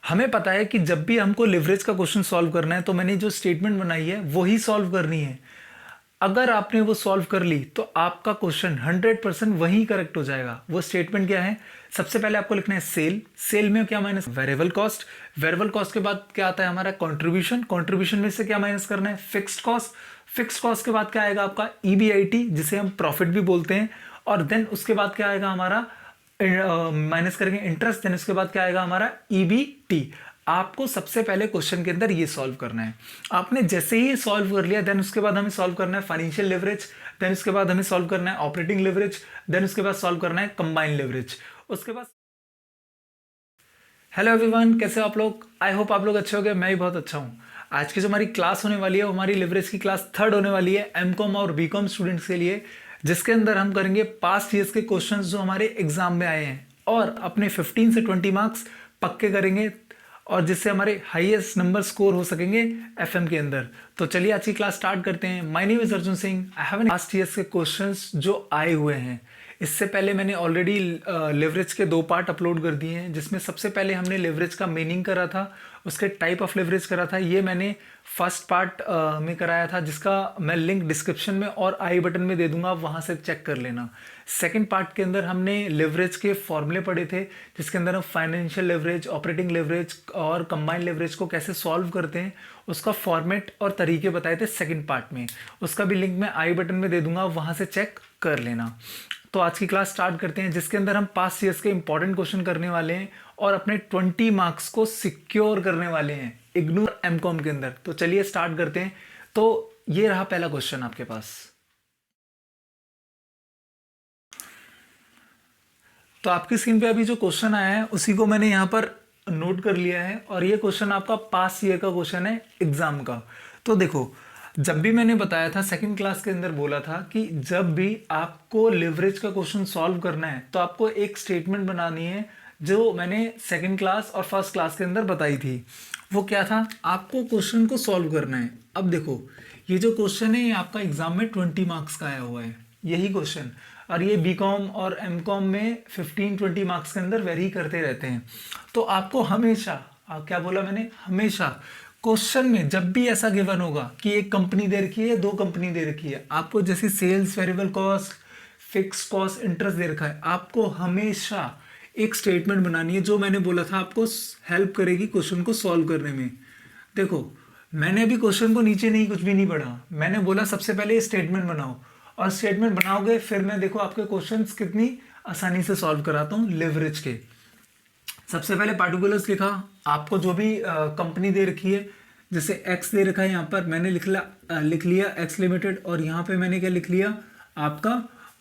हमें पता है कि जब भी हमको लिवरेज का क्वेश्चन सॉल्व करना है तो मैंने जो स्टेटमेंट बनाई है वो ही सॉल्व करनी है। अगर आपने वो सॉल्व कर ली तो आपका क्वेश्चन 100% वही करेक्ट हो जाएगा। वो स्टेटमेंट क्या है? सबसे पहले आपको लिखना है सेल। सेल में क्या minus? Variable cost. Variable cost के बाद क्या आता है हमारा? कंट्रीब्यूशन। कंट्रीब्यूशन में से क्या माइनस करना है? Fixed cost. फिक्स्ड कॉस्ट के बाद क्या आएगा आपका? ईबीआईटी, जिसे हम प्रॉफिट भी बोलते हैं। और देन उसके बाद क्या आएगा हमारा? माइनस करेंगे इंटरेस्ट। देन उसके बाद क्या आएगा हमारा? ईबीटी। आपको सबसे पहले क्वेश्चन के अंदर ये सॉल्व करना है। आपने जैसे ही सॉल्व कर लिया देन उसके बाद हमें सॉल्व करना है फाइनेंशियल लेवरेज। देन उसके बाद हमें सॉल्व करना है ऑपरेटिंग लेवरेज। देन उसके बाद सॉल्व करना है कंबाइंड लेवरेज। उसके बाद हेलो एवरीवन, कैसे हो आप लोग? आई होप आप लोग अच्छे हो गए। मैं भी बहुत अच्छा हूँ। आज की जो हमारी क्लास होने वाली है वो हमारी लिवरेज की क्लास 3rd होने वाली है एमकॉम और बीकॉम स्टूडेंट्स के लिए, जिसके अंदर हम करेंगे पास्ट ईयर्स के क्वेश्चंस जो हमारे एग्जाम में आए हैं और अपने 15 से 20 मार्क्स पक्के करेंगे, और जिससे हमारे हाईएस्ट नंबर स्कोर हो सकेंगे एफएम के अंदर। तो चलिए आज की क्लास स्टार्ट करते हैं। My name is Arjun Singh. I have past years के क्वेश्चंस जो आए हुए हैं। इससे पहले मैंने ऑलरेडी लेवरेज के 2 पार्ट अपलोड कर दिए हैं, जिसमें सबसे पहले हमने लेवरेज का मीनिंग करा था, उसके टाइप ऑफ लेवरेज करा था। ये मैंने फर्स्ट पार्ट में कराया था, जिसका मैं लिंक डिस्क्रिप्शन में और आई बटन में दे दूंगा, वहाँ से चेक कर लेना। सेकंड पार्ट के अंदर हमने लेवरेज के फॉर्मूले पढ़े थे, जिसके अंदर हम फाइनेंशियल लेवरेज, ऑपरेटिंग लेवरेज और कंबाइंड लेवरेज को कैसे सॉल्व करते हैं उसका फॉर्मेट और तरीके बताए थे सेकंड पार्ट में। उसका भी लिंक मैं आई बटन में दे दूंगा, वहाँ से चेक कर लेना। तो आज की क्लास स्टार्ट करते हैं, जिसके अंदर हम पास्ट ईयर्स के इंपॉर्टेंट क्वेश्चन करने वाले हैं और अपने 20 मार्क्स को सिक्योर करने वाले हैं इग्नू एमकॉम के अंदर। तो चलिए स्टार्ट करते हैं। तो ये रहा पहला क्वेश्चन आपके पास। तो आपकी स्क्रीन पे अभी जो क्वेश्चन आया है उसी को मैंने यहाँ पर नोट कर लिया है, और ये क्वेश्चन आपका पास्ट ईयर का क्वेश्चन है एग्जाम का। तो देखो, जब भी मैंने बताया था सेकंड क्लास के अंदर, बोला था कि जब भी आपको लिवरेज का क्वेश्चन सॉल्व करना है तो आपको एक स्टेटमेंट बनानी है, जो मैंने सेकंड क्लास और फर्स्ट क्लास के अंदर बताई थी। वो क्या था? आपको क्वेश्चन को सॉल्व करना है। अब देखो, ये जो क्वेश्चन है ये आपका एग्जाम में 20 मार्क्स का आया हुआ है, यही क्वेश्चन। और ये बीकॉम और एमकॉम में 15-20 मार्क्स के अंदर वेरी करते रहते हैं। तो आपको हमेशा, क्या बोला मैंने? हमेशा क्वेश्चन में जब भी ऐसा गिवन होगा कि एक कंपनी दे रखी है, 2 कंपनी दे रखी है, आपको जैसे sales, variable cost, fix cost, interest दे रखा है, आपको हमेशा एक स्टेटमेंट बनानी है जो मैंने बोला था आपको हेल्प करेगी क्वेश्चन को सॉल्व करने में। देखो, मैंने अभी क्वेश्चन को नीचे नहीं, कुछ भी नहीं पढ़ा। मैंने बोला सबसे पहले स्टेटमेंट बनाओ, और स्टेटमेंट बनाओगे फिर मैं देखो आपके क्वेश्चंस कितनी आसानी से सॉल्व कराता हूँ लिवरेज के। सबसे पहले पार्टिकुलर्स लिखा, आपको जो भी कंपनी दे रखी है, जैसे एक्स दे रखा है यहाँ पर, मैंने लिख लिया एक्स लिमिटेड, और यहाँ पे मैंने क्या लिख लिया? आपका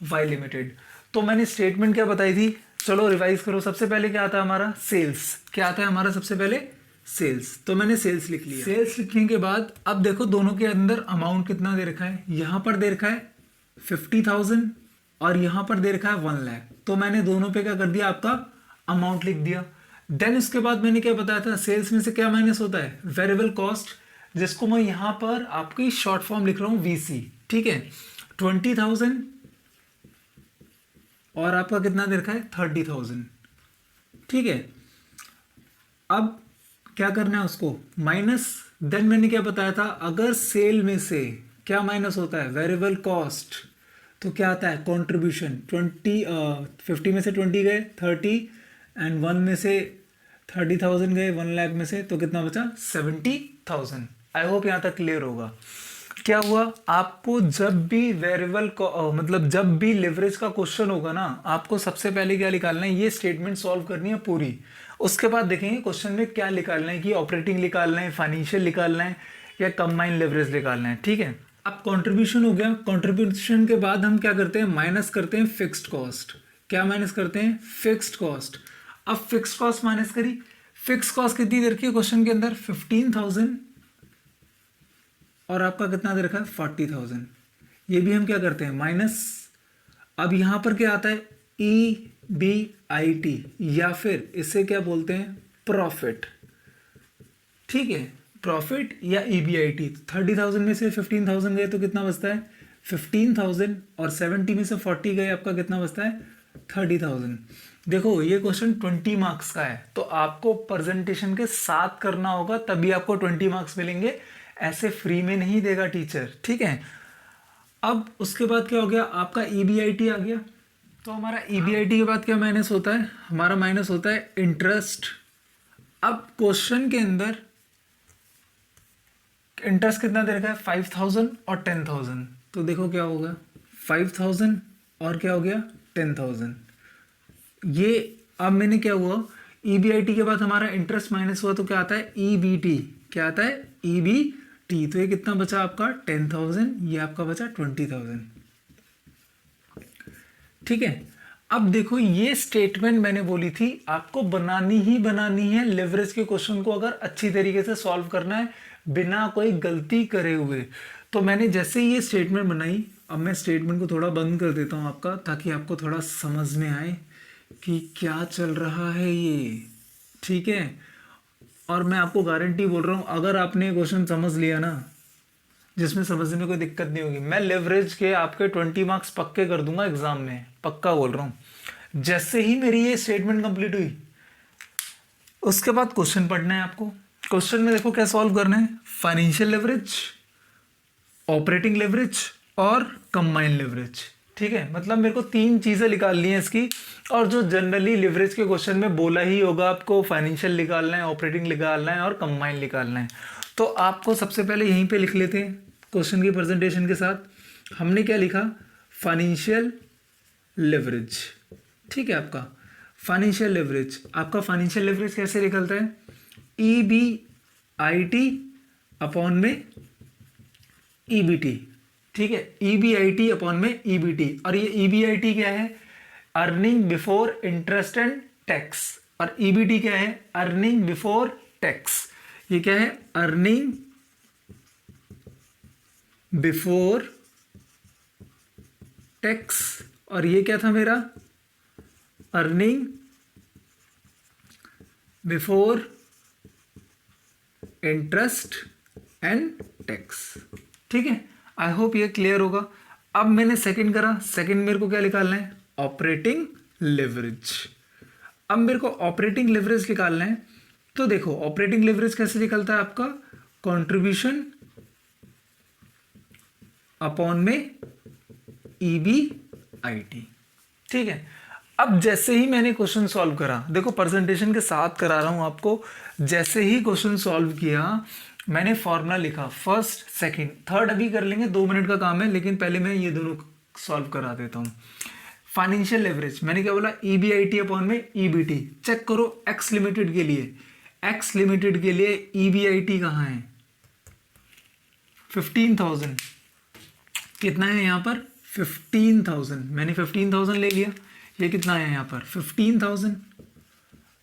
वाई लिमिटेड। तो मैंने स्टेटमेंट क्या बताई थी? चलो रिवाइज करो। सबसे पहले क्या आता है हमारा? सेल्स। क्या आता है हमारा सबसे पहले? सेल्स। तो मैंने सेल्स लिख लिया। सेल्स लिखने के बाद अब देखो दोनों के अंदर अमाउंट कितना दे रखा है। यहाँ पर दे रखा है 50,000 और यहाँ पर दे रखा है 1 लाख। तो मैंने दोनों पे क्या कर दिया? आपका अमाउंट लिख दिया। देन उसके बाद मैंने क्या बताया था? सेल्स में से क्या माइनस होता है? वेरिएबल कॉस्ट, जिसको मैं यहाँ पर आपकी शॉर्ट फॉर्म लिख रहा हूँ वीसी। ठीक है, 20,000 और आपका कितना दे रखा है? 30,000। ठीक है, अब क्या करना है? उसको माइनस। देन मैंने क्या बताया था? अगर सेल में से क्या माइनस होता है? Variable cost. तो क्या आता है? कंट्रीब्यूशन। 50 में से 20 गए 30, एंड 1 में से 30,000 गए 1 लाख में से, तो कितना बचा? 70,000। आई होप यहाँ तक क्लियर होगा। क्या हुआ? आपको जब भी वेरिएबल को मतलब जब भी लिवरेज का क्वेश्चन होगा ना, आपको सबसे पहले क्या निकालना है? ये स्टेटमेंट सॉल्व करनी है पूरी। उसके बाद देखेंगे क्वेश्चन में क्या निकालना है, कि ऑपरेटिंग निकालना है, फाइनेंशियल निकालना है, या कंबाइंड लेवरेज निकालना है। ठीक है, अब कंट्रीब्यूशन हो गया। कंट्रीब्यूशन के बाद हम क्या करते हैं? माइनस करते हैं फिक्स्ड कॉस्ट। क्या माइनस करते हैं? Fixed cost. अब फिक्स्ड कॉस्ट माइनस करी। फिक्स्ड कॉस्ट कितनी दे रखी है क्वेश्चन के अंदर? 15,000, और आपका कितना दे रखा है? 40,000। ये भी हम क्या करते हैं? माइनस। अब यहां पर क्या आता है? EBIT, या फिर इसे क्या बोलते हैं? प्रॉफिट। ठीक है, प्रॉफिट या EBIT। 30,000 में से 15,000 गए तो कितना बचता है? 15,000, और 70 में से 40 गए, आपका कितना बचता है? 30,000। देखो ये क्वेश्चन 20 मार्क्स का है, तो आपको प्रेजेंटेशन के साथ करना होगा, तभी आपको 20 मार्क्स मिलेंगे, ऐसे फ्री में नहीं देगा टीचर, ठीक है। अब उसके बाद क्या हो गया, आपका EBIT आ गया। तो हमारा EBIT के बाद क्या माइनस होता है, हमारा माइनस होता है इंटरेस्ट। अब क्वेश्चन के अंदर इंटरेस्ट कितना दे रखा है, 5000 और 10000। तो देखो क्या होगा, 5000 और क्या हो गया 10000। ये अब मैंने क्या हुआ, EBIT के बाद हमारा इंटरेस्ट माइनस हुआ तो क्या आता है EBT, क्या आता है EBT। तो ये कितना बचा आपका 10000, ये आपका बचा 20000, ठीक है। अब देखो ये स्टेटमेंट मैंने बोली थी आपको बनानी ही बनानी है, लेवरेज के क्वेश्चन को अगर अच्छी तरीके से सॉल्व करना है बिना कोई गलती करे हुए। तो मैंने जैसे ही ये स्टेटमेंट बनाई, अब मैं स्टेटमेंट को थोड़ा बंद कर देता हूँ आपका, ताकि आपको थोड़ा समझ में आए कि क्या चल रहा है ये, ठीक है। और मैं आपको गारंटी बोल रहा हूँ, अगर आपने क्वेश्चन समझ लिया ना, जिसमें समझने में कोई दिक्कत नहीं होगी, मैं लेवरेज के आपके 20 मार्क्स पक्के कर दूंगा एग्जाम में, पक्का बोल रहा हूँ। जैसे ही मेरी ये स्टेटमेंट कंप्लीट हुई, उसके बाद क्वेश्चन पढ़ना है आपको। क्वेश्चन में देखो क्या सॉल्व करना है, फाइनेंशियल लेवरेज, ऑपरेटिंग लेवरेज और कंबाइंड लेवरेज, ठीक है। मतलब मेरे को 3 चीज़ें निकालनी है इसकी, और जो जनरली लेवरेज के क्वेश्चन में बोला ही होगा आपको, फाइनेंशियल निकालना है, ऑपरेटिंग निकालना है और कंबाइंड निकालना है। तो आपको सबसे पहले यहीं पे लिख लेते हैं क्वेश्चन की प्रेजेंटेशन के साथ। हमने क्या लिखा, फाइनेंशियल लेवरेज, ठीक है। आपका फाइनेंशियल लेवरेज, आपका फाइनेंशियल लेवरेज कैसे निकलता है, EBIT अपॉन में EBT, ठीक है। EBIT अपॉन में EBT, और ये EBIT क्या है, earning before interest and tax, और EBT क्या है, अर्निंग बिफोर टैक्स। ये क्या है, अर्निंग बिफोर टैक्स, और ये क्या था मेरा, earning before interest and tax, ठीक है। आई होप ये क्लियर होगा। अब मैंने सेकंड करा, सेकंड मेरे को क्या निकालना है, ऑपरेटिंग लेवरेज। अब मेरे को ऑपरेटिंग लेवरेज निकालना है, तो देखो ऑपरेटिंग लेवरेज कैसे निकलता है आपका, कंट्रीब्यूशन अपॉन में EBIT, ठीक है। अब जैसे ही मैंने क्वेश्चन सॉल्व करा, देखो प्रेजेंटेशन के साथ करा रहा हूं आपको, जैसे ही क्वेश्चन सॉल्व किया मैंने फॉर्मूला लिखा, फर्स्ट सेकंड थर्ड अभी कर लेंगे, 2 मिनट का काम है, लेकिन पहले मैं ये दोनों सॉल्व करा देता हूं। फाइनेंशियल लेवरेज मैंने क्या बोला, EBIT अपॉन में EBT। चेक करो एक्स लिमिटेड के लिए, एक्स लिमिटेड के लिए EBIT कहाँ है, 15,000, कितना है यहाँ पर 15,000, मैंने 15,000 ले लिया, ये कितना है यहाँ पर 15,000,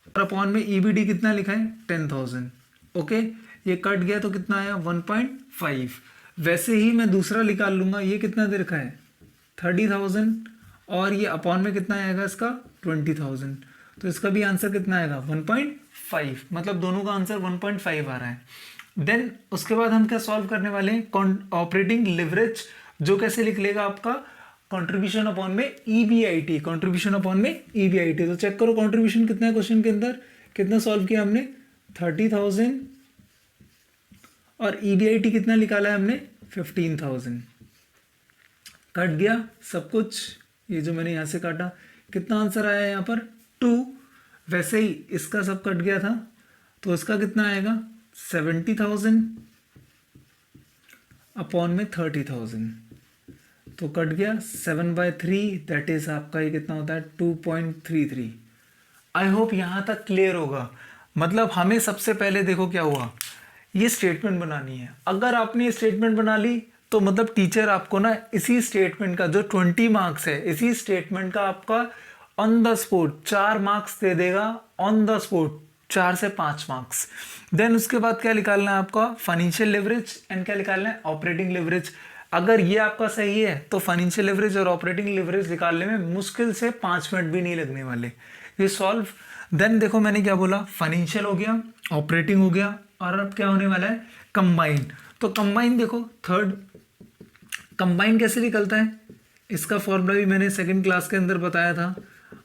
और अपॉन में EBT कितना लिखा है 10,000, ओके। ये कट गया तो कितना आया 1.5। वैसे ही मैं दूसरा निकाल लूंगा, ये कितना दे रखा है 30,000, और ये अपॉन में कितना आएगा इसका 20,000, तो इसका भी आंसर कितना आएगा 1.5, मतलब दोनों का आंसर 1.5 आ रहा है। देन उसके बाद हम क्या सॉल्व करने वाले हैं, ऑपरेटिंग लिवरेज, जो कैसे लिख लेगा आपका कंट्रीब्यूशन अपॉन में EBIT, कंट्रीब्यूशन अपॉन में EBIT। तो चेक करो कंट्रीब्यूशन कितना है क्वेश्चन के अंदर, कितना सॉल्व किया हमने 30,000, और EBIT कितना निकाला है हमने 15,000। कट गया सब कुछ, ये जो मैंने यहाँ से काटा, कितना आंसर आया यहाँ पर 2। वैसे ही इसका सब कट गया था, तो इसका कितना आएगा 70,000 अपॉन में 30,000, तो कट गया 7/3, दैट इज आपका ये कितना होता है 2.33। आई होप यहाँ तक क्लियर होगा। मतलब हमें सबसे पहले देखो क्या हुआ, ये स्टेटमेंट बनानी है। अगर आपने ये स्टेटमेंट बना ली तो मतलब टीचर आपको ना इसी स्टेटमेंट का जो 20 मार्क्स है, इसी स्टेटमेंट का आपका ऑन द स्पॉट 4 मार्क्स दे देगा, ऑन द स्पॉट 4 से 5 मार्क्स। देन उसके बाद क्या निकालना है आपका फाइनेंशियल लेवरेज, एंड क्या निकालना है ऑपरेटिंग लेवरेज। अगर ये आपका सही है तो फाइनेंशियल लेवरेज और ऑपरेटिंग लेवरेज निकालने में मुश्किल से 5 मिनट भी नहीं लगने वाले, ये सॉल्व। देन देखो मैंने क्या बोला, फाइनेंशियल हो गया, ऑपरेटिंग हो गया, और अब क्या होने वाला है कंबाइन। तो कंबाइन देखो थर्ड, कंबाइन कैसे निकलता है, इसका फॉर्मूला भी मैंने सेकंड क्लास के अंदर बताया था।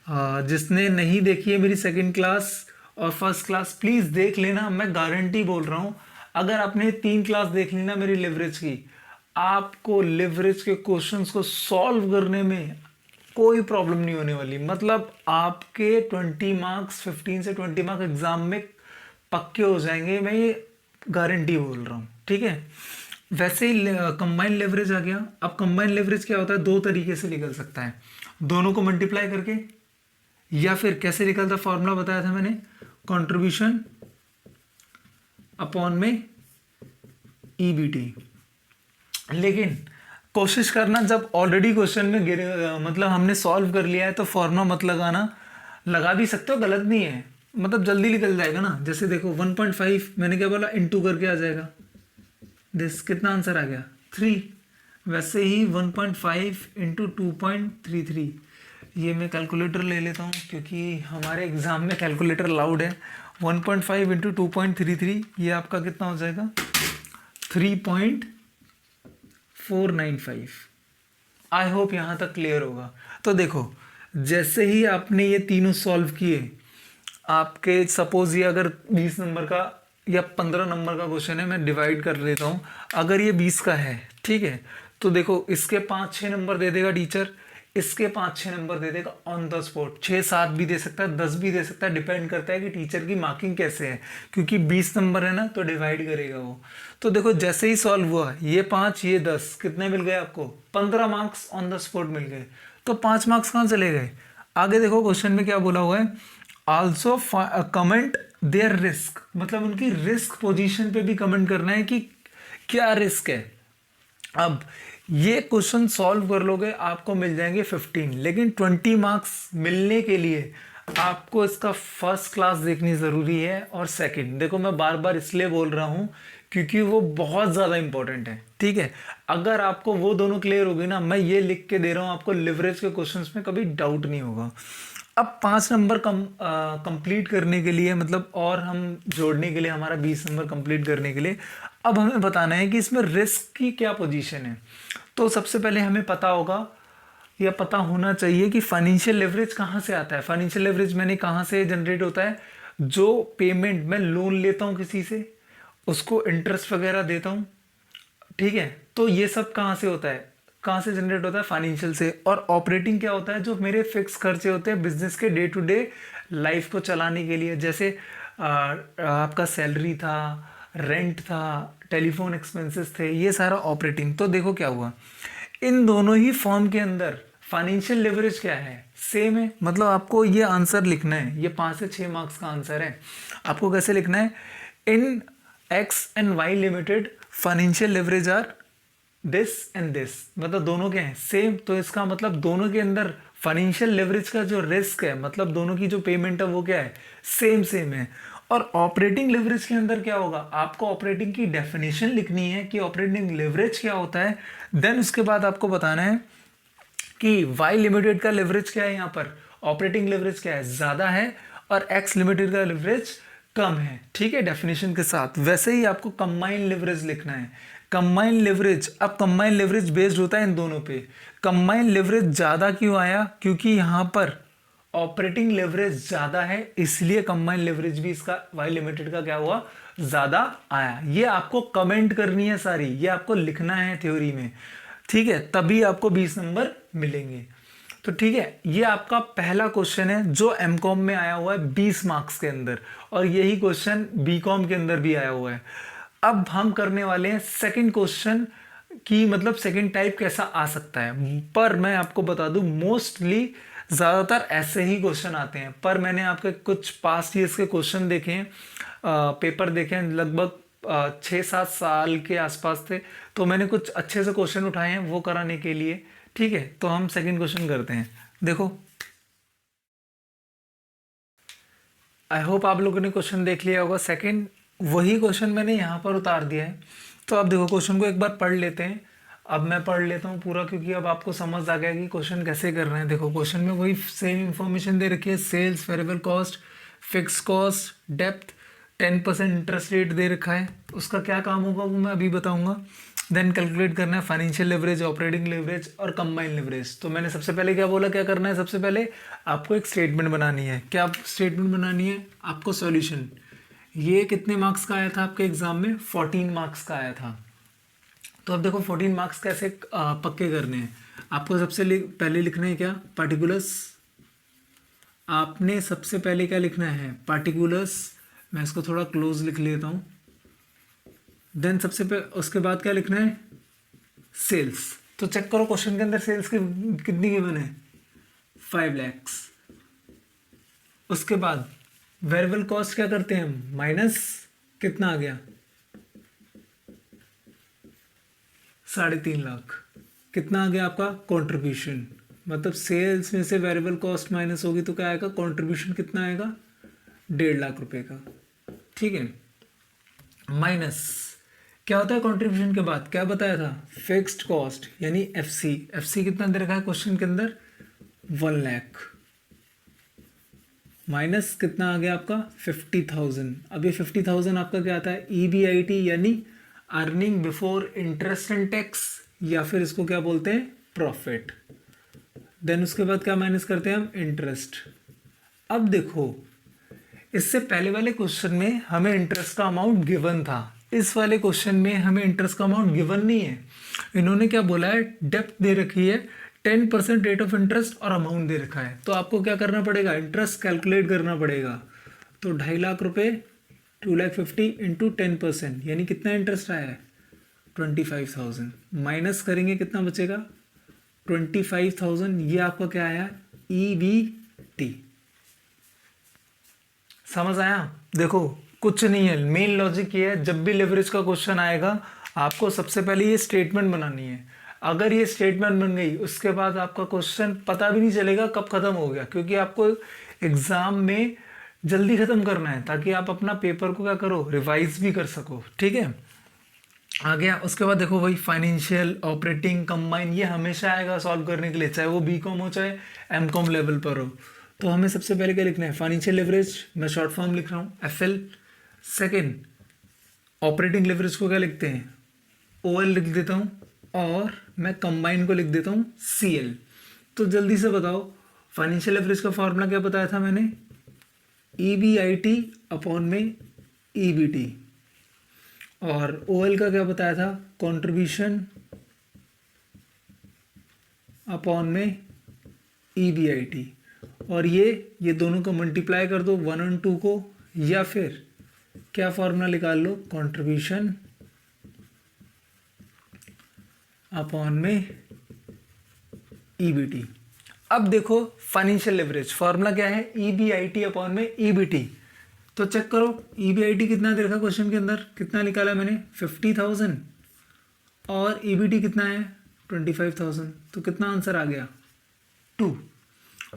जिसने नहीं देखी है मेरी सेकंड क्लास और फर्स्ट क्लास, प्लीज़ देख लेना, मैं गारंटी बोल रहा हूँ। अगर आपने 3 क्लास देख ली ना मेरी लिवरेज की, आपको लिवरेज के क्वेश्चंस को सॉल्व करने में कोई प्रॉब्लम नहीं होने वाली। मतलब आपके 20 मार्क्स, 15 से 20 मार्क्स एग्जाम में पक्के हो जाएंगे, मैं ये गारंटी बोल रहा हूँ, ठीक है। वैसे ही कंबाइन लेवरेज आ गया। अब कंबाइन लेवरेज क्या होता है, 2 तरीके से निकल सकता है, दोनों को मल्टीप्लाई करके, या फिर कैसे निकलता, फॉर्मूला बताया था मैंने, कंट्रीब्यूशन अपॉन में ईबीटी। लेकिन कोशिश करना, जब ऑलरेडी क्वेश्चन में मतलब हमने सॉल्व कर लिया है तो फॉर्मूला मत लगाना। लगा भी सकते हो, गलत नहीं है, मतलब जल्दी निकल जाएगा ना। जैसे देखो 1.5 मैंने क्या बोला, इंटू करके आ जाएगा, दिस कितना आंसर आ गया 3। वैसे ही 1.5 इंटू 2.33, ये मैं कैलकुलेटर ले लेता हूँ क्योंकि हमारे एग्जाम में कैलकुलेटर अलाउड है। 1.5 इंटू 2.33, ये आपका कितना हो जाएगा 3.495। आई होप यहाँ तक क्लियर होगा। तो देखो, जैसे ही आपने ये तीनों सॉल्व किए, आपके सपोज ये अगर 20 नंबर का या 15 नंबर का क्वेश्चन है, मैं डिवाइड कर लेता हूँ। अगर ये 20 का है, ठीक है, तो देखो इसके 5-6 नंबर दे देगा टीचर, इसके 5-6 नंबर दे देगा ऑन द स्पॉट। 6-7 भी दे सकता है, 10 भी दे सकता है, डिपेंड करता है कि टीचर की मार्किंग कैसे है, क्योंकि 20 नंबर है ना, तो डिवाइड करेगा वो। तो देखो जैसे ही सॉल्व हुआ, ये 5 ये 10, कितने मिल गए आपको, 15 मार्क्स ऑन द स्पॉट मिल गए। तो 5 मार्क्स कहाँ चले गए। आगे देखो क्वेश्चन में क्या बोला हुआ है, आल्सो कमेंट देयर रिस्क, मतलब उनकी रिस्क पोजीशन पे भी कमेंट करना है कि क्या रिस्क है। अब ये क्वेश्चन सॉल्व कर लोगे, आपको मिल जाएंगे 15, लेकिन 20 मार्क्स मिलने के लिए आपको इसका फर्स्ट क्लास देखनी ज़रूरी है और सेकंड। देखो मैं बार बार इसलिए बोल रहा हूँ क्योंकि वो बहुत ज़्यादा इंपॉर्टेंट है, ठीक है। अगर आपको वो दोनों क्लियर होगी ना, मैं ये लिख के दे रहा हूँ आपको, लिवरेज के क्वेश्चंस में कभी डाउट नहीं होगा। अब 5 नंबर कंप्लीट करने के लिए, मतलब और हम जोड़ने के लिए, हमारा 20 नंबर कंप्लीट करने के लिए अब हमें बताना है कि इसमें रिस्क की क्या पोजीशन है। तो सबसे पहले हमें पता होगा या पता होना चाहिए कि फाइनेंशियल लेवरेज कहाँ से आता है। फाइनेंशियल लेवरेज मैंने कहाँ से जनरेट होता है, जो पेमेंट मैं लोन लेता हूँ किसी से, उसको इंटरेस्ट वगैरह देता हूँ, ठीक है। तो ये सब कहाँ से होता है, कहाँ से जनरेट होता है, फाइनेंशियल से। और ऑपरेटिंग क्या होता है, जो मेरे फिक्स खर्चे होते हैं बिजनेस के डे टू डे लाइफ को चलाने के लिए, जैसे आपका सैलरी था, रेंट था, टेलीफोन एक्सपेंसेस थे, ये सारा ऑपरेटिंग। तो देखो क्या हुआ, इन दोनों ही फॉर्म के अंदर फाइनेंशियल लेवरेज क्या है, सेम है। मतलब आपको ये आंसर लिखना है, ये 5 से 6 मार्क्स का आंसर है। आपको कैसे लिखना है, in X and Y limited financial leverage are this and this, मतलब दोनों के हैं सेम। तो इसका मतलब दोनों के अंदर फाइनेंशियल लेवरेज का जो रिस्क है, मतलब दोनों की जो पेमेंट है वो क्या है, सेम सेम है। और ऑपरेटिंग लेवरेज के अंदर क्या होगा, आपको ऑपरेटिंग की डेफिनेशन लिखनी है कि ऑपरेटिंग लेवरेज क्या होता है। देन उसके बाद आपको बताना है कि वाई लिमिटेड का लेवरेज क्या है, यहाँ पर ऑपरेटिंग लेवरेज क्या है, ज़्यादा है, और एक्स लिमिटेड का लेवरेज कम है, ठीक है, डेफिनेशन के साथ। वैसे ही आपको कंबाइन लेवरेज लिखना है। कंबाइन लेवरेज, अब कंबाइन लेवरेज बेस्ड होता है इन दोनों पे। कंबाइन लेवरेज ज़्यादा क्यों आया, क्योंकि यहाँ पर ऑपरेटिंग लेवरेज ज़्यादा है, इसलिए कंबाइन लेवरेज भी इसका वाई लिमिटेड का क्या हुआ, ज़्यादा आया। ये आपको कमेंट करनी है सारी, ये आपको लिखना है थ्योरी में, ठीक है, तभी आपको 20 नंबर मिलेंगे। तो ठीक है, ये आपका पहला क्वेश्चन है जो एमकॉम में आया हुआ है 20 मार्क्स के अंदर, और यही क्वेश्चन बीकॉम के अंदर भी आया हुआ है। अब हम करने वाले हैं सेकंड क्वेश्चन की, मतलब सेकंड टाइप कैसा आ सकता है। पर मैं आपको बता दूं, मोस्टली ज़्यादातर ऐसे ही क्वेश्चन आते हैं, पर मैंने आपके कुछ पास्ट ईयर्स के क्वेश्चन देखे हैं, पेपर देखे हैं, लगभग 6-7 साल के आसपास थे, तो मैंने कुछ अच्छे से क्वेश्चन उठाए हैं वो कराने के लिए, ठीक है। तो हम सेकंड क्वेश्चन करते हैं। देखो, आई होप आप लोगों ने क्वेश्चन देख लिया होगा। सेकंड वही क्वेश्चन मैंने यहाँ पर उतार दिया है। तो अब देखो, क्वेश्चन को एक बार पढ़ लेते हैं। अब मैं पढ़ लेता हूँ पूरा, क्योंकि अब आपको समझ आ गया कि क्वेश्चन कैसे कर रहे हैं। देखो, क्वेश्चन में वही सेम इंफॉर्मेशन दे रखी है, sales, variable cost, fix cost, depth, 10% interest rate दे रखा है। उसका क्या काम होगा वो मैं अभी बताऊंगा। देन कैलकुलेट करना है फाइनेंशियल लेवरेज, ऑपरेटिंग लेवरेज और कंबाइन लेवरेज। तो मैंने सबसे पहले क्या बोला, क्या करना है, सबसे पहले आपको एक स्टेटमेंट बनानी है। क्या स्टेटमेंट बनानी है आपको? सॉल्यूशन। ये कितने मार्क्स का आया था आपके एग्जाम में? 14 मार्क्स का आया था। तो अब देखो 14 मार्क्स कैसे पक्के करने हैं। आपको सबसे पहले लिखना है क्या? पार्टिकुलर्स। आपने सबसे पहले क्या लिखना है? पार्टिकुलर्स। मैं इसको थोड़ा क्लोज लिख लेता हूँ। देन उसके बाद क्या लिखना है? सेल्स। तो चेक करो क्वेश्चन के अंदर सेल्स की कितनी गिवन है? 5 lakhs। उसके बाद वेरिएबल कॉस्ट क्या करते हैं हम? माइनस कितना आ गया? 3.5 लाख। कितना आ गया आपका? कंट्रीब्यूशन। मतलब सेल्स में से वेरिएबल कॉस्ट माइनस होगी तो क्या आएगा? कंट्रीब्यूशन कितना आएगा? 1.5 लाख रुपए का। ठीक है। माइनस क्या होता है कंट्रीब्यूशन के बाद? क्या बताया था? फिक्स्ड कॉस्ट यानी एफसी। एफसी कितना दे रखा है क्वेश्चन के अंदर? 1 लाख। माइनस कितना आ गया आपका? 50,000। अब ये 50,000 आपका क्या आता है? ईबीआईटी यानी earning before interest and tax, या फिर इसको क्या बोलते हैं? प्रॉफिट। देन उसके बाद क्या माइनस करते हैं हम? इंटरेस्ट। अब देखो इससे पहले वाले क्वेश्चन में हमें इंटरेस्ट का अमाउंट गिवन था, इस वाले क्वेश्चन में हमें इंटरेस्ट का अमाउंट गिवन नहीं है। इन्होंने क्या बोला है? डेप्थ दे रखी है, 10% रेट ऑफ इंटरेस्ट और अमाउंट दे रखा है। तो आपको क्या करना पड़ेगा? इंटरेस्ट कैलकुलेट करना पड़ेगा। तो 2.5 लाख रुपए 2,50,000 इंटू 10%, यानी कितना इंटरेस्ट आया है? 25,000। माइनस करेंगे कितना बचेगा? 25,000। ये आपका क्या आया? EBT। समझ आया? देखो कुछ नहीं है, मेन लॉजिक ये है, जब भी लेवरेज का क्वेश्चन आएगा आपको सबसे पहले ये स्टेटमेंट बनानी है। अगर ये स्टेटमेंट बन गई उसके बाद आपका क्वेश्चन पता भी नहीं चलेगा कब खत्म हो गया, क्योंकि आपको एग्जाम में जल्दी खत्म करना है ताकि आप अपना पेपर को क्या करो? रिवाइज भी कर सको। ठीक है, आ गया। उसके बाद देखो वही फाइनेंशियल, ऑपरेटिंग, कंबाइन, ये हमेशा आएगा सॉल्व करने के लिए, चाहे वो बीकॉम हो चाहे एमकॉम लेवल पर हो। तो हमें सबसे पहले क्या लिखना है? फाइनेंशियल लेवरेज, मैं शॉर्ट फॉर्म लिख रहा हूँ FL। सेकेंड, ऑपरेटिंग लेवरेज को क्या लिखते हैं? OL लिख देता हूँ, और मैं कंबाइन को लिख देता हूँ CL। तो जल्दी से बताओ फाइनेंशियल लेवरेज का फॉर्मूला क्या बताया था मैंने? EBIT अपॉन में EBT। और OL का क्या बताया था? कंट्रीब्यूशन अपॉन में EBIT। और ये दोनों को मल्टीप्लाई कर दो 1 और 2 को, या फिर क्या फॉर्मूला निकाल लो? कंट्रीब्यूशन अपॉन में EBT। अब देखो फाइनेंशियल लेवरेज फॉर्मूला क्या है? EBIT अपॉन में EBT। तो चेक करो EBIT कितना दे रखा क्वेश्चन के अंदर? कितना निकाला मैंने? 50,000। और EBT कितना है? 25,000। तो कितना आंसर आ गया? 2।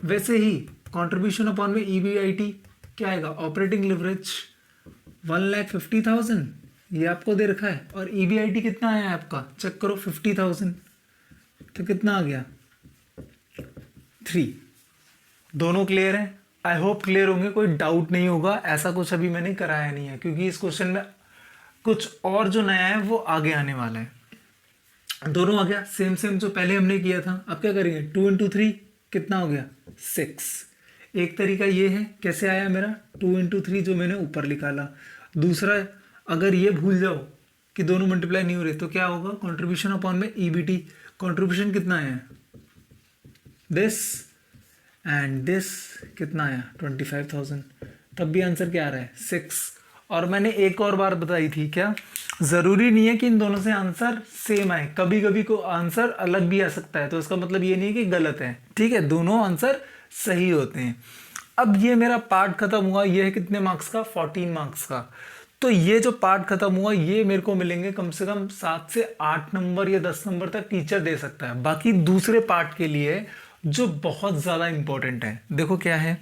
वैसे ही कंट्रीब्यूशन अपॉन में EBIT क्या आएगा? ऑपरेटिंग लेवरेज 1,50,000 ये आपको दे रखा है, और EBIT कितना आया है आपका? चेक करो 50,000। तो कितना आ गया? 3। दोनों क्लियर है? आई होप क्लियर होंगे, कोई डाउट नहीं होगा। ऐसा कुछ अभी मैंने कराया नहीं है, क्योंकि इस क्वेश्चन में कुछ और जो नया है वो आगे आने वाला है। दोनों आ गया सेम जो पहले हमने किया था। अब क्या करेंगे? 2 इंटू 3 कितना हो गया? 6। एक तरीका ये है, कैसे आया मेरा? 2 इंटू 3 जो मैंने ऊपर निकाला। दूसरा, अगर ये भूल जाओ कि दोनों मल्टीप्लाई नहीं हो रहे तो क्या होगा? कंट्रीब्यूशन अपॉन में EBT। कंट्रीब्यूशन कितना आया? दिस एंड दिस कितना आया? 25,000। तब भी आंसर क्या आ रहा है? 6। और मैंने एक और बार बताई थी, क्या ज़रूरी नहीं है कि इन दोनों से आंसर सेम आए, कभी कभी को आंसर अलग भी आ सकता है। तो इसका मतलब ये नहीं है कि गलत है। ठीक है, दोनों आंसर सही होते हैं। अब ये मेरा पार्ट खत्म हुआ। ये है कितने मार्क्स का? 14 मार्क्स का। तो ये जो पार्ट खत्म हुआ ये मेरे को मिलेंगे कम से कम 7 से 8 नंबर या 10 नंबर तक टीचर दे सकता है। बाकी दूसरे पार्ट के लिए जो बहुत ज़्यादा इंपॉर्टेंट है, देखो क्या है।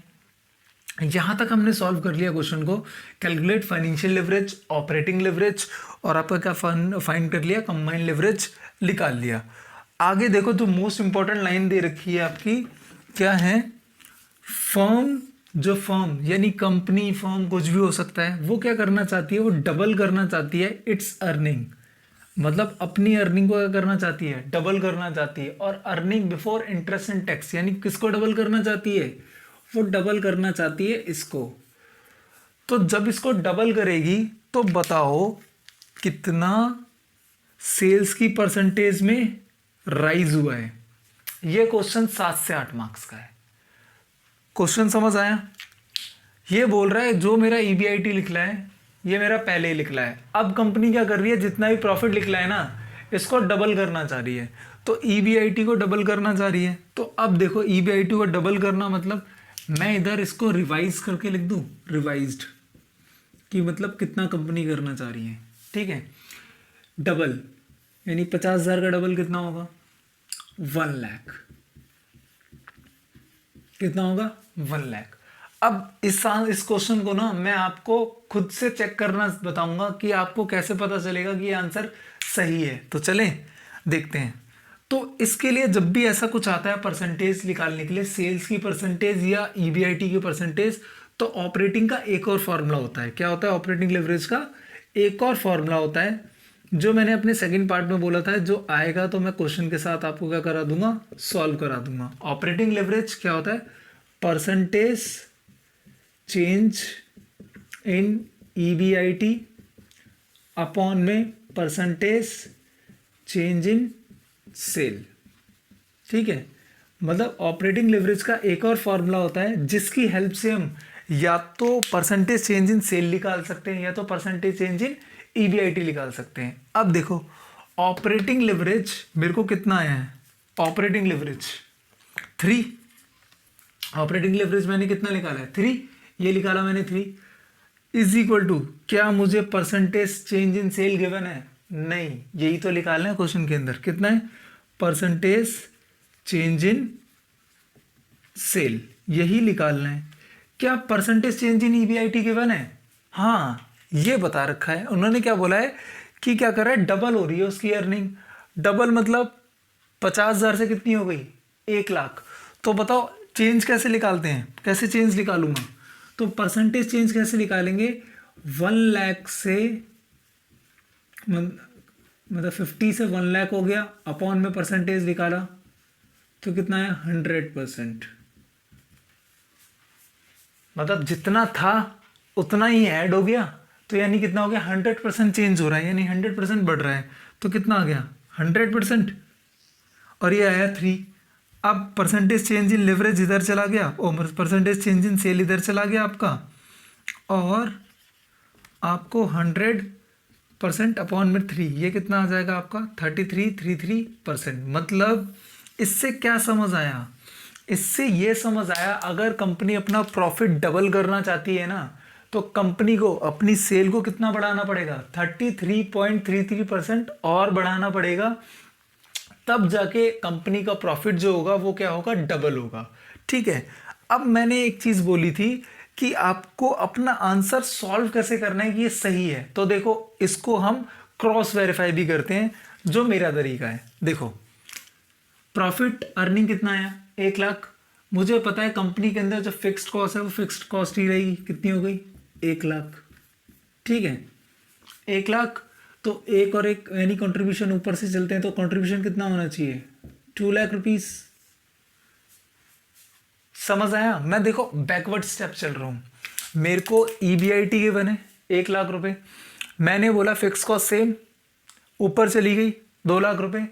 यहाँ तक हमने सॉल्व कर लिया क्वेश्चन को, calculate financial leverage, operating leverage, और आपका क्या फाइंड कर लिया? कंबाइंड लेवरेज निकाल लिया। आगे देखो तो मोस्ट इंपॉर्टेंट लाइन दे रखी है आपकी, क्या है? फर्म यानी कंपनी, फर्म कुछ भी हो सकता है, वो क्या करना चाहती है? वो डबल करना चाहती है इट्स अर्निंग मतलब अपनी अर्निंग को क्या करना चाहती है, डबल करना चाहती है। और earning before interest and tax, यानी किसको डबल करना चाहती है, वो डबल करना चाहती है इसको। तो जब इसको डबल करेगी तो बताओ कितना सेल्स की परसेंटेज में राइज हुआ है। ये क्वेश्चन 7 से 8 मार्क्स का है। क्वेश्चन समझ आया? ये बोल रहा है जो मेरा ईबीआईटी लिखला है ये मेरा पहले ही लिखला है। अब कंपनी क्या कर रही है, जितना भी प्रॉफिट लिखला है ना इसको डबल करना चाह रही है। तो ईबीआईटी को डबल करना चाह रही है। तो अब देखो ईबीआईटी को डबल करना मतलब मैं इधर इसको रिवाइज करके लिख दूं, रिवाइज्ड, कि मतलब कितना कंपनी करना चाह रही है। ठीक है, डबल यानी 50,000 का डबल कितना होगा, 1 लाख। कितना होगा, 1 लाख। अब इस क्वेश्चन को ना मैं आपको खुद से चेक करना बताऊंगा कि आपको कैसे पता चलेगा कि ये आंसर सही है। तो चलें देखते हैं। तो इसके लिए जब भी ऐसा कुछ आता है परसेंटेज निकालने के लिए, सेल्स की परसेंटेज या ईबीआईटी की परसेंटेज, तो ऑपरेटिंग का एक और फॉर्मूला होता है। क्या होता है, ऑपरेटिंग लेवरेज का एक और फॉर्मूला होता है, जो मैंने अपने सेकंड पार्ट में बोला था। जो आएगा तो मैं क्वेश्चन के साथ आपको क्या करा दूंगा, सॉल्व करा दूंगा। ऑपरेटिंग लेवरेज क्या होता है, percentage change in EBIT upon में परसेंटेज चेंज इन सेल। ठीक है, मतलब ऑपरेटिंग लेवरेज का एक और फॉर्मूला होता है जिसकी हेल्प से हम या तो परसेंटेज चेंज इन सेल निकाल सकते हैं या तो परसेंटेज चेंज इन ईबीआईटी निकाल सकते हैं। अब देखो ऑपरेटिंग लेवरेज मेरे को कितना आया है, ऑपरेटिंग लेवरेज 3। ऑपरेटिंग लेवरेज मैंने कितना निकाला है, 3। ये निकाला मैंने 3 इज इक्वल टू, क्या मुझे percentage change in sale given है, नहीं, यही तो निकालना है क्वेश्चन के अंदर। कितना है, परसेंटेज चेंज इन सेल, यही निकालना है। क्या percentage change in EBIT given है, हाँ ये बता रखा है। उन्होंने क्या बोला है कि क्या कर रहा है, डबल हो रही है उसकी अर्निंग। डबल मतलब 50,000 से कितनी हो गई, 1 लाख। तो बताओ चेंज कैसे निकालते हैं, कैसे चेंज निकालूंगा, तो परसेंटेज चेंज कैसे निकालेंगे, 1 लाख से मतलब 50 से 1 लाख हो गया, अपॉन में परसेंटेज निकाला तो कितना है, 100%। मतलब जितना था उतना ही ऐड हो गया, तो यानी कितना हो गया, 100% चेंज हो रहा है, यानी 100% बढ़ रहा है। तो कितना आ गया, 100%, और ये आया 3। अब परसेंटेज चेंज इन लेवरेज इधर चला गया और परसेंटेज चेंज इन सेल इधर चला गया आपका, और आपको 100% अपॉन में 3, ये कितना आ जाएगा आपका 3333%। मतलब इससे क्या समझ आया, इससे ये समझ आया अगर कंपनी अपना प्रॉफिट डबल करना चाहती है ना, तो कंपनी को अपनी सेल को कितना बढ़ाना पड़ेगा, 33.33% और बढ़ाना पड़ेगा, तब जाके कंपनी का प्रॉफिट जो होगा वो क्या होगा, डबल होगा। ठीक है, अब मैंने एक चीज बोली थी कि आपको अपना आंसर सॉल्व कैसे करना है कि ये सही है। तो देखो इसको हम क्रॉस वेरीफाई भी करते हैं, जो मेरा तरीका है। देखो प्रॉफिट अर्निंग कितना आया, 1 लाख। मुझे पता है कंपनी के अंदर जो फिक्स्ड कॉस्ट है वो फिक्स्ड कॉस्ट ही रहेगी, कितनी हो गई, 1 लाख। ठीक है, 1 लाख, तो एक और एक यानी कंट्रीब्यूशन ऊपर से चलते हैं, तो कंट्रीब्यूशन कितना होना चाहिए, 2 लाख रुपीस। समझ आया? मैं देखो बैकवर्ड स्टेप चल रहा हूं। मेरे को ईबीआईटी के बने 1 लाख रुपए, मैंने बोला फिक्स कॉस्ट सेम, ऊपर चली गई 2 लाख रुपए,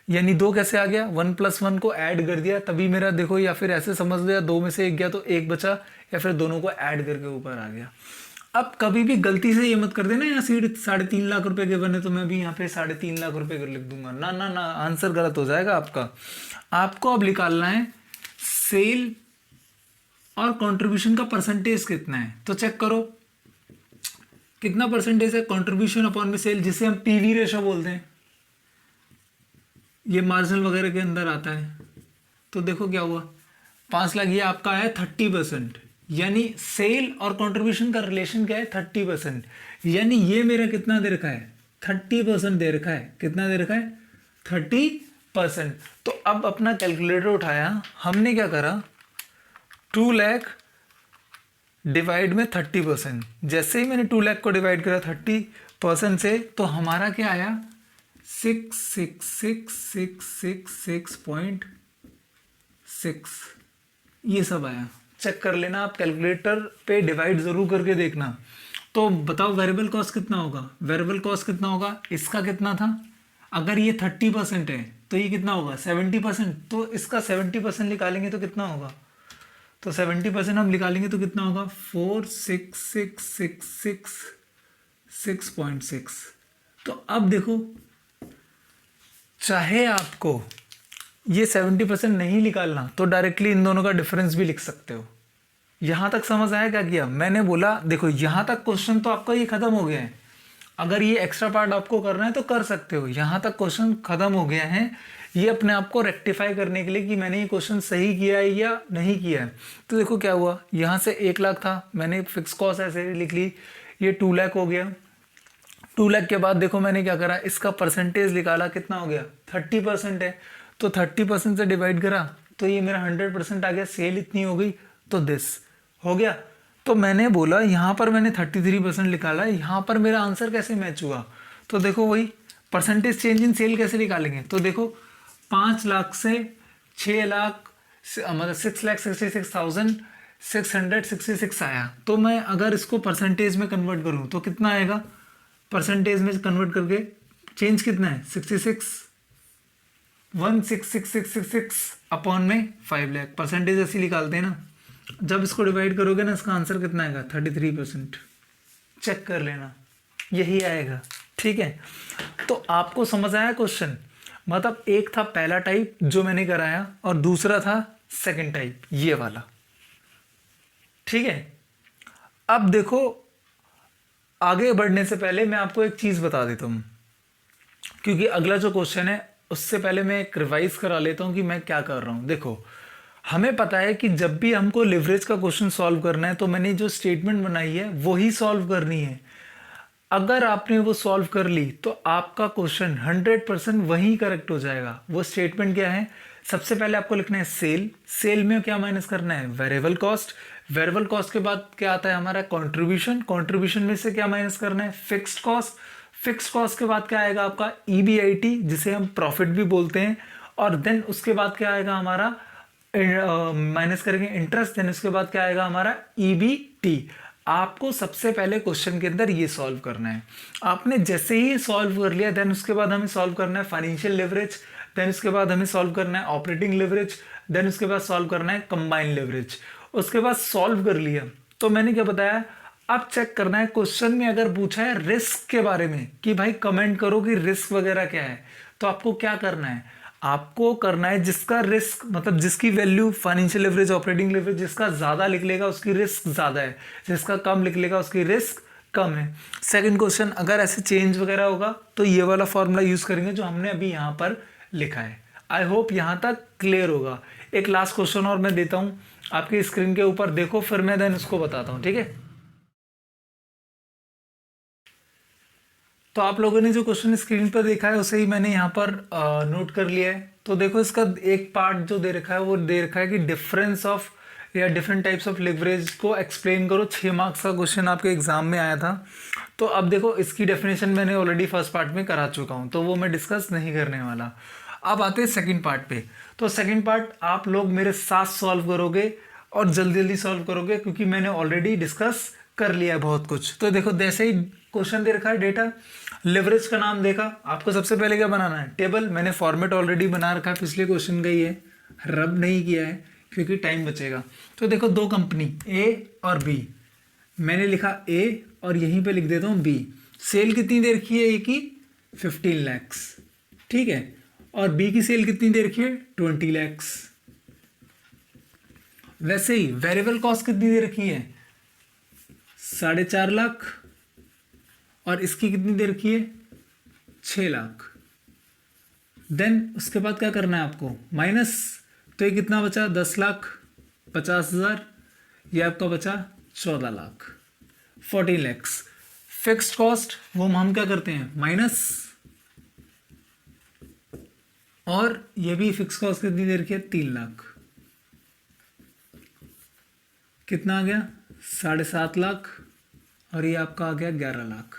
यानी 2 कैसे आ गया, 1 + 1 को ऐड कर दिया तभी मेरा देखो, या फिर ऐसे समझ लिया 2 में से 1 गया तो 1 बचा, या फिर दोनों को ऐड करके ऊपर आ गया। अब कभी भी गलती से ये मत कर देना यहाँ सीट 3.5 लाख रुपए के बने तो मैं भी यहाँ पे 3.5 लाख रुपए कर लिख दूंगा, ना ना ना, आंसर गलत हो जाएगा आपका। आपको अब निकालना है सेल और कंट्रीब्यूशन का परसेंटेज कितना है। तो चेक करो कितना परसेंटेज है कंट्रीब्यूशन अपॉन में सेल, जिसे हम पीवी रेशो बोलते हैं, ये मार्जिनल वगैरह के अंदर आता है। तो देखो क्या हुआ, 5 लाख, ये आपका है 30%, यानी सेल और कंट्रीब्यूशन का रिलेशन क्या है, 30%, यानी ये मेरा कितना दे रखा है, 30% दे रखा है। कितना दे रखा है, 30%। तो अब अपना कैलकुलेटर उठाया, हमने क्या करा, 2 लाख डिवाइड में 30%। जैसे ही मैंने 2 लाख को डिवाइड करा 30% से, तो हमारा क्या आया, 66666.6 ये सब आया। चेक कर लेना, आप कैलकुलेटर पे डिवाइड ज़रूर करके देखना। तो बताओ वेरिएबल कॉस्ट कितना होगा, वेरिएबल कॉस्ट कितना होगा, इसका कितना था, अगर ये 30% है तो ये कितना होगा 70%, तो इसका 70% निकालेंगे तो कितना होगा, तो 70% हम निकालेंगे तो कितना होगा 46666.6। तो अब देखो, चाहे आपको ये 70% नहीं निकालना तो डायरेक्टली इन दोनों का डिफरेंस भी लिख सकते हो। यहां तक समझ आया क्या किया मैंने? बोला देखो यहां तक क्वेश्चन तो आपका ये खत्म हो गया है, अगर ये एक्स्ट्रा पार्ट आपको करना है तो कर सकते हो। यहां तक क्वेश्चन खत्म हो गया है, ये अपने आप को रेक्टिफाई करने के लिए कि मैंने ये क्वेश्चन सही किया है या नहीं किया है। तो देखो क्या हुआ, यहाँ से 1 लाख था, मैंने फिक्स कॉस्ट ऐसे लिख ली, ये 2 लाख हो गया। 2 लाख के बाद देखो मैंने क्या करा, इसका परसेंटेज निकाला, कितना हो गया 30% है, तो 30% से डिवाइड करा तो ये मेरा 100% आ गया, सेल इतनी हो गई तो दिस हो गया। तो मैंने बोला यहाँ पर मैंने 33% निकाला, यहाँ पर मेरा आंसर कैसे मैच हुआ, तो देखो वही परसेंटेज चेंज इन सेल कैसे निकालेंगे, तो देखो 5 लाख से 6 लाख मतलब 6,66,666 आया। तो मैं अगर इसको परसेंटेज में कन्वर्ट करूँ तो कितना आएगा, परसेंटेज में कन्वर्ट करके चेंज कितना है 16666 अपॉन में 5 लाख, परसेंटेज ऐसी निकालते हैं ना। जब इसको डिवाइड करोगे ना इसका आंसर कितना आएगा 33%। चेक कर लेना, यही आएगा। ठीक है, तो आपको समझ आया क्वेश्चन, मतलब एक था पहला टाइप जो मैंने कराया और दूसरा था सेकंड टाइप ये वाला। ठीक है, अब देखो आगे बढ़ने से पहले मैं आपको एक चीज बता देता हूं, क्योंकि अगला जो क्वेश्चन है उससे पहले मैं एक रिवाइज करा लेता हूं कि मैं क्या कर रहा हूं। देखो हमें पता है कि जब भी हमको लिवरेज का क्वेश्चन सॉल्व करना है तो मैंने जो स्टेटमेंट बनाई है वही सॉल्व करनी है। अगर आपने वो सॉल्व कर ली तो आपका क्वेश्चन 100% वही करेक्ट हो जाएगा। वो स्टेटमेंट क्या है, सबसे पहले आपको लिखना है सेल, सेल में क्या माइनस करना है वेरिएबल कॉस्ट, वेरिएबल कॉस्ट के बाद क्या आता है हमारा कंट्रीब्यूशन, कंट्रीब्यूशन में से क्या माइनस करना है फिक्स्ड कॉस्ट, फिक्स्ड कॉस्ट के बाद क्या आएगा आपका ईबीआईटी जिसे हम प्रॉफिट भी बोलते हैं, और देन उसके बाद क्या आएगा हमारा माइनस करेंगे इंटरेस्ट, देन उसके बाद क्या आएगा हमारा ईबीटी। आपको सबसे पहले क्वेश्चन के अंदर ये सॉल्व करना है। आपने जैसे ही सॉल्व कर लिया देन उसके बाद हमें सॉल्व करना है फाइनेंशियल लेवरेज, देन उसके बाद हमें सॉल्व करना है ऑपरेटिंग लेवरेज, देन उसके बाद सॉल्व करना है कंबाइंड लेवरेज। उसके बाद सॉल्व कर लिया तो मैंने क्या बताया, अब चेक करना है क्वेश्चन में अगर पूछा है रिस्क के बारे में कि भाई कमेंट करो कि रिस्क वगैरह क्या है, तो आपको क्या करना है, आपको करना है जिसका रिस्क मतलब जिसकी value financial leverage operating leverage जिसका ज्यादा लिख लेगा उसकी रिस्क ज्यादा है, जिसका कम लिख लेगा उसकी रिस्क कम है। सेकंड क्वेश्चन अगर ऐसे चेंज वगैरह होगा तो ये वाला फॉर्मूला यूज करेंगे जो हमने अभी यहाँ पर लिखा है। आई होप यहाँ तक क्लियर होगा। एक लास्ट क्वेश्चन और मैं देता हूँ आपकी स्क्रीन के ऊपर, देखो फिर मैं देन उसको बताता हूँ। ठीक है, तो आप लोगों ने जो क्वेश्चन स्क्रीन पर देखा है उसे ही मैंने यहाँ पर नोट कर लिया है। तो देखो इसका एक पार्ट जो दे रखा है वो दे रखा है कि डिफरेंस ऑफ या डिफरेंट टाइप्स ऑफ लिवरेज को एक्सप्लेन करो। 6 मार्क्स का क्वेश्चन आपके एग्जाम में आया था। तो अब देखो इसकी डेफिनेशन मैंने ऑलरेडी फर्स्ट पार्ट में करा चुका हूँ तो वो मैं डिस्कस नहीं करने वाला। अब आते हैं सेकेंड पार्ट पे। तो सेकेंड पार्ट आप लोग मेरे साथ सॉल्व करोगे और जल्दी जल्दी सॉल्व करोगे क्योंकि मैंने ऑलरेडी डिस्कस कर लिया है बहुत कुछ। तो देखो जैसे ही क्वेश्चन दे रखा है डेटा लेवरेज का नाम देखा, आपको सबसे पहले क्या बनाना है टेबल। मैंने फॉर्मेट ऑलरेडी बना रखा है, पिछले क्वेश्चन का ही है, रब नहीं किया है क्योंकि टाइम बचेगा। तो देखो दो कंपनी ए और बी, मैंने लिखा ए और यहीं पे लिख देता हूँ बी। सेल कितनी देर की है ए की 15 लैक्स, ठीक है, और बी की सेल कितनी देर की है 20 लैक्स। वैसे ही वेरिएबल कॉस्ट कितनी देर की है 4.5 लाख और इसकी कितनी देर की है 6 लाख। देन उसके बाद क्या करना है आपको माइनस, तो ये कितना बचा 10,50,000, ये आपका बचा 14 लाख 14 लैक्स। फिक्स्ड कॉस्ट वो हम क्या करते हैं माइनस, और ये भी फिक्स कॉस्ट कितनी देर की है 3 लाख, कितना आ गया 7.5 लाख, और ये आपका आ गया 11 लाख।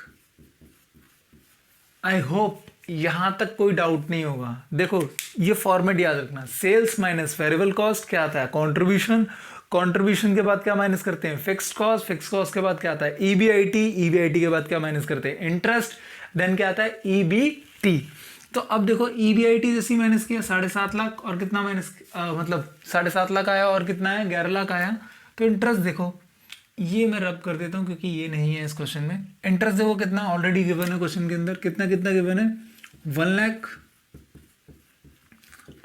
आई होप यहां तक कोई डाउट नहीं होगा। देखो ये फॉर्मेट याद रखना, सेल्स माइनस वेरिएबल कॉस्ट क्या आता है, कंट्रीब्यूशन, कंट्रीब्यूशन के बाद क्या माइनस करते हैं, फिक्स्ड कॉस्ट, फिक्स्ड कॉस्ट के बाद क्या आता है, ईबीआईटी, ईबीआईटी के बाद क्या माइनस करते हैं, इंटरेस्ट, देन क्या आता है, ईबीटी। तो अब देखो ईबीआईटी जैसी माइनस किया 7.5 लाख, और कितना माइनस मतलब 7.5 लाख आया, और कितना है 11 लाख आया। तो इंटरेस्ट देखो, ये मैं रब कर देता हूँ क्योंकि ये नहीं है इस क्वेश्चन में। इंटरेस्ट देखो कितना ऑलरेडी गिवन है क्वेश्चन के अंदर, कितना कितना गिवन है, 1 लाख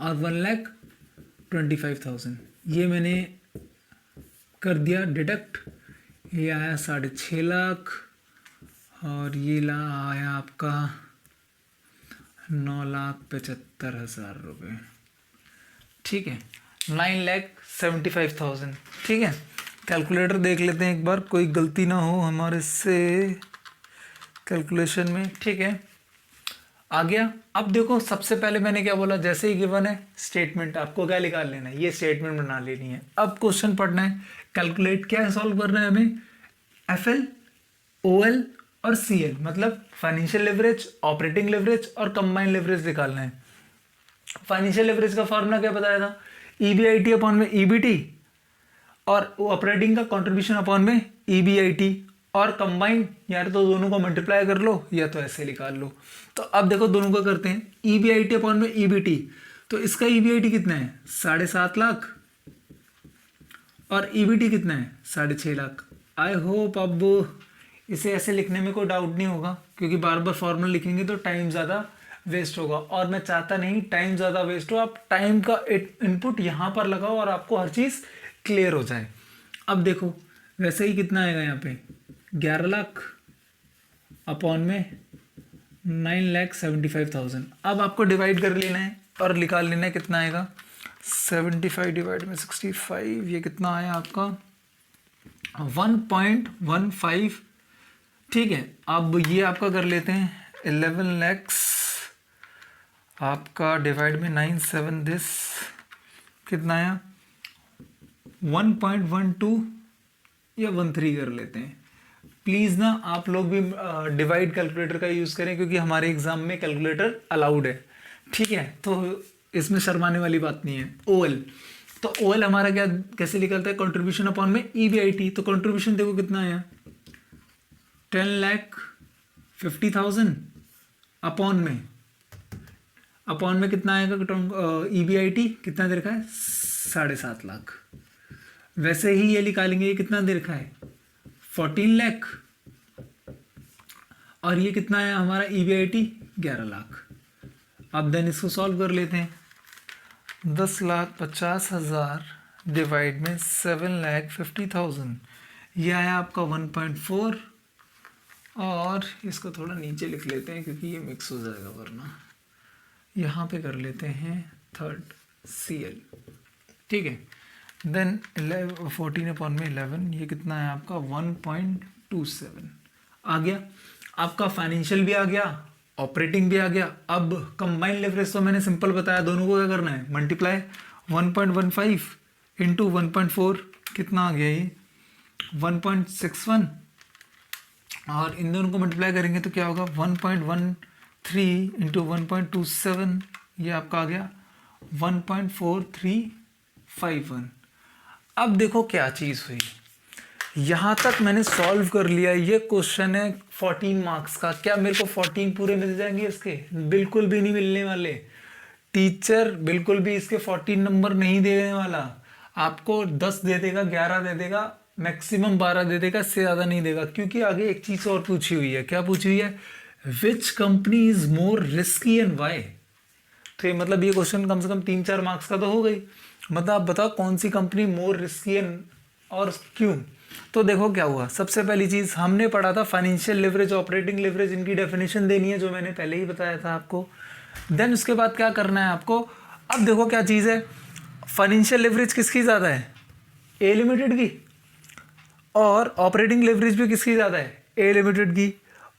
और 1,25,000। ये मैंने कर दिया डिडक्ट, ये आया 6.5 लाख, और ये आया आपका 9,75,000 रुपये। ठीक है, 9,75,000। ठीक है, कैलकुलेटर देख लेते हैं एक बार, कोई गलती ना हो हमारे से कैलकुलेशन में। ठीक है, आ गया। अब देखो सबसे पहले मैंने क्या बोला, जैसे ही गिवन है स्टेटमेंट आपको क्या निकाल लेना है, ये स्टेटमेंट बना लेनी है। अब क्वेश्चन पढ़ना है, कैलकुलेट क्या है, सॉल्व करना है हमें, एफएल, ओएल और सीएल, मतलब फाइनेंशियल लेवरेज, ऑपरेटिंग लेवरेज और कंबाइंड लेवरेज निकालना है। फाइनेंशियल लेवरेज का फॉर्मूला क्या बताया था, ईबीआईटी अपॉन में ईबीटी, और ऑपरेटिंग का कंट्रीब्यूशन अपॉन में ईबीआईटी, और कंबाइंड यार तो दोनों को मल्टीप्लाई कर लो या तो ऐसे निकाल लो। तो अब देखो दोनों का करते हैं, ईबीआईटी अपॉन में ईबीटी, तो इसका ईबीआईटी कितना है 7.5 लाख, और ईबीटी कितना है 6.5 लाख। आई होप अब इसे ऐसे लिखने में कोई डाउट नहीं होगा, क्योंकि बार बार फॉर्मूला लिखेंगे तो टाइम ज़्यादा वेस्ट होगा, और मैं चाहता नहीं टाइम ज़्यादा वेस्ट हो। आप टाइम का इनपुट यहाँ पर लगाओ और आपको हर चीज़ क्लियर हो जाए। अब देखो वैसे ही कितना आएगा यहाँ पे, 11 लाख अपॉन में 9,75,000। अब आपको डिवाइड कर लेना है और निकाल लेना है कितना आएगा, 75 डिवाइड में 65, ये कितना आया आपका 1.15। ठीक है, अब ये आपका कर लेते हैं 11 lakhs आपका डिवाइड में 97, दिस कितना आया 1.12 या 13 कर लेते हैं। प्लीज़ ना आप लोग भी डिवाइड कैलकुलेटर का यूज़ करें, क्योंकि हमारे एग्ज़ाम में कैलकुलेटर अलाउड है। ठीक है, तो इसमें शर्माने वाली बात नहीं है। ओएल, तो ओएल हमारा क्या कैसे निकलता है, कंट्रीब्यूशन अपॉन में ईबीआईटी। तो कंट्रीब्यूशन देखो कितना आया 10,50,000 अपॉन में कितना आएगा, ईबीआईटी कितना दे रखा है 7.5 लाख। वैसे ही ये निकालेंगे, ये कितना दे रखा है 14 लाख, और ये कितना है हमारा ईबीआईटी 11 लाख। अब देन इसको सॉल्व कर लेते हैं, 10,50,000 डिवाइड में 7,50,000, ये आया आपका 1.4, और इसको थोड़ा नीचे लिख लेते हैं क्योंकि ये मिक्स हो जाएगा वरना। यहाँ पे कर लेते हैं थर्ड सीएल। ठीक है, देन 14 अपॉन में 11, ये कितना है आपका 1.27 आ गया। आपका फाइनेंशियल भी आ गया, ऑपरेटिंग भी आ गया। अब कंबाइंड लेवरेज तो मैंने सिंपल बताया, दोनों को क्या करना है मल्टीप्लाई, 1.15 इंटू 1.4 कितना आ गया ये 1.61, और इन दोनों को मल्टीप्लाई करेंगे तो क्या होगा 1.13 इंटू 1.27, ये आपका आ गया 1.4351। अब देखो क्या चीज़ हुई, यहाँ तक मैंने सॉल्व कर लिया। ये क्वेश्चन है 14 मार्क्स का। क्या मेरे को 14 पूरे मिल जाएंगे इसके? बिल्कुल भी नहीं मिलने वाले। टीचर बिल्कुल भी इसके 14 नंबर नहीं देने वाला, आपको 10 दे देगा, 11 दे देगा, मैक्सिमम 12 दे देगा, इससे ज़्यादा नहीं देगा। क्योंकि आगे एक चीज़ और पूछी हुई है। क्या पूछी हुई है? Which company is more risky and why. तो ये मतलब ये क्वेश्चन कम से कम 3-4 मार्क्स का तो हो गई। मतलब आप बताओ कौन सी कंपनी मोर रिस्की एंड और क्यों। तो देखो क्या हुआ, सबसे पहली चीज़ हमने पढ़ा था फाइनेंशियल लेवरेज, ऑपरेटिंग लेवरेज, इनकी डेफिनेशन देनी है जो मैंने पहले ही बताया था आपको। देन उसके बाद क्या करना है आपको, अब देखो क्या चीज़ है, फाइनेंशियल लेवरेज किसकी ज़्यादा है? ए लिमिटेड की। और ऑपरेटिंग लेवरेज भी किसकी ज़्यादा है? ए लिमिटेड की।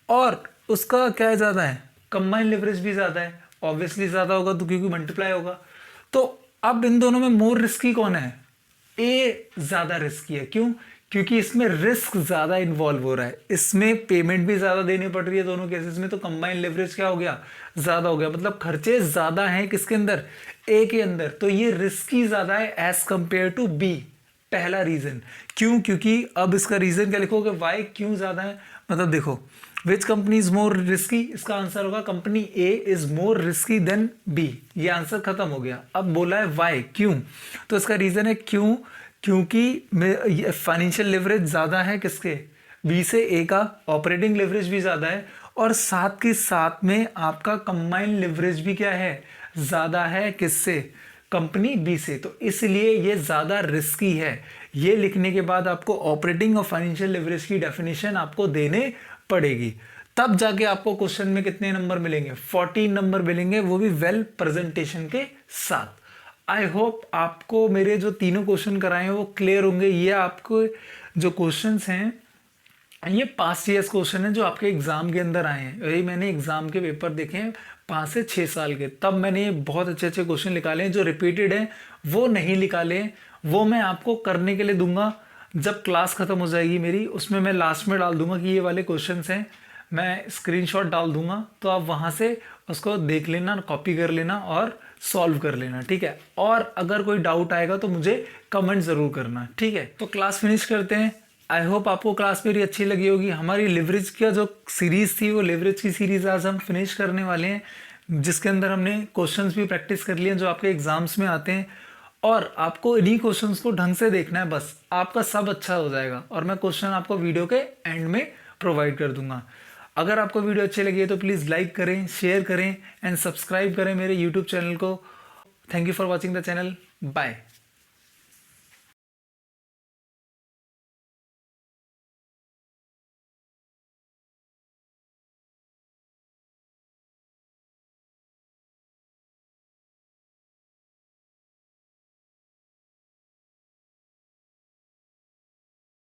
और उसका क्या ज़्यादा है? कंबाइंड लेवरेज भी ज़्यादा है। ऑब्वियसली ज़्यादा होगा तो क्योंकि मल्टीप्लाई होगा। तो अब इन दोनों में मोर रिस्की कौन है? ए ज़्यादा रिस्की है। क्यों? क्योंकि इसमें रिस्क ज़्यादा इन्वॉल्व हो रहा है, इसमें पेमेंट भी ज़्यादा देनी पड़ रही है दोनों केसेस में, तो कंबाइन लेवरेज क्या हो गया, ज़्यादा हो गया, मतलब खर्चे ज़्यादा हैं किसके अंदर, ए के अंदर, तो ये रिस्की ज़्यादा है एज कंपेयर टू बी। पहला रीज़न क्यों, क्योंकि अब इसका रीज़न क्या लिखोगे, वाई क्यों ज़्यादा है, मतलब देखो which company is more risky, इसका आंसर होगा company A is more risky than B, ये आंसर खत्म हो गया। अब बोला है वाई क्यों, तो इसका रीज़न है क्यों, क्योंकि फाइनेंशियल लेवरेज ज़्यादा है किसके, बी से, ए का ऑपरेटिंग लेवरेज भी ज़्यादा है, और साथ के साथ में आपका कंबाइंड लेवरेज भी क्या है, ज़्यादा है किससे, कंपनी बी से, तो इसलिए ये ज़्यादा रिस्की है। ये लिखने के बाद आपको ऑपरेटिंग और फाइनेंशियल लेवरेज की डेफिनेशन आपको देने पड़ेगी, तब जाके आपको क्वेश्चन में कितने नंबर मिलेंगे, 14 नंबर मिलेंगे, वो भी वेल प्रेजेंटेशन के साथ। आई होप आपको मेरे जो तीनों क्वेश्चन कराए हैं वो क्लियर होंगे। ये आपको जो क्वेश्चंस हैं ये पास्ट ईयर्स क्वेश्चन है जो आपके एग्जाम के अंदर आए हैं, यही मैंने एग्जाम के पेपर देखे हैं 5 से 6 साल के, तब मैंने ये बहुत अच्छे अच्छे क्वेश्चन निकाले हैं, जो रिपीटेड हैं वो नहीं निकाले हैं, वो मैं आपको करने के लिए दूंगा जब क्लास खत्म हो जाएगी मेरी, उसमें मैं लास्ट में डाल दूंगा कि ये वाले क्वेश्चंस हैं, मैं स्क्रीनशॉट डाल दूंगा, तो आप वहाँ से उसको देख लेना, कॉपी कर लेना और सॉल्व कर लेना, ठीक है। और अगर कोई डाउट आएगा तो मुझे कमेंट ज़रूर करना, ठीक है। तो क्लास फिनिश करते हैं। आई होप आपको क्लास मेरी अच्छी लगी होगी। हमारी लिवरेज का जो सीरीज़ थी वो लिवरेज की सीरीज़ आज हम फिनिश करने वाले हैं, जिसके अंदर हमने क्वेश्चंस भी प्रैक्टिस कर लिए जो आपके एग्जाम्स में आते हैं, और आपको इन्हीं क्वेश्चंस को ढंग से देखना है, बस आपका सब अच्छा हो जाएगा, और मैं क्वेश्चन आपको वीडियो के एंड में प्रोवाइड कर दूंगा। अगर आपको वीडियो अच्छी लगी है तो प्लीज़ लाइक करें, शेयर करें एंड सब्सक्राइब करें मेरे यूट्यूब चैनल को। Thank you for watching the channel, bye.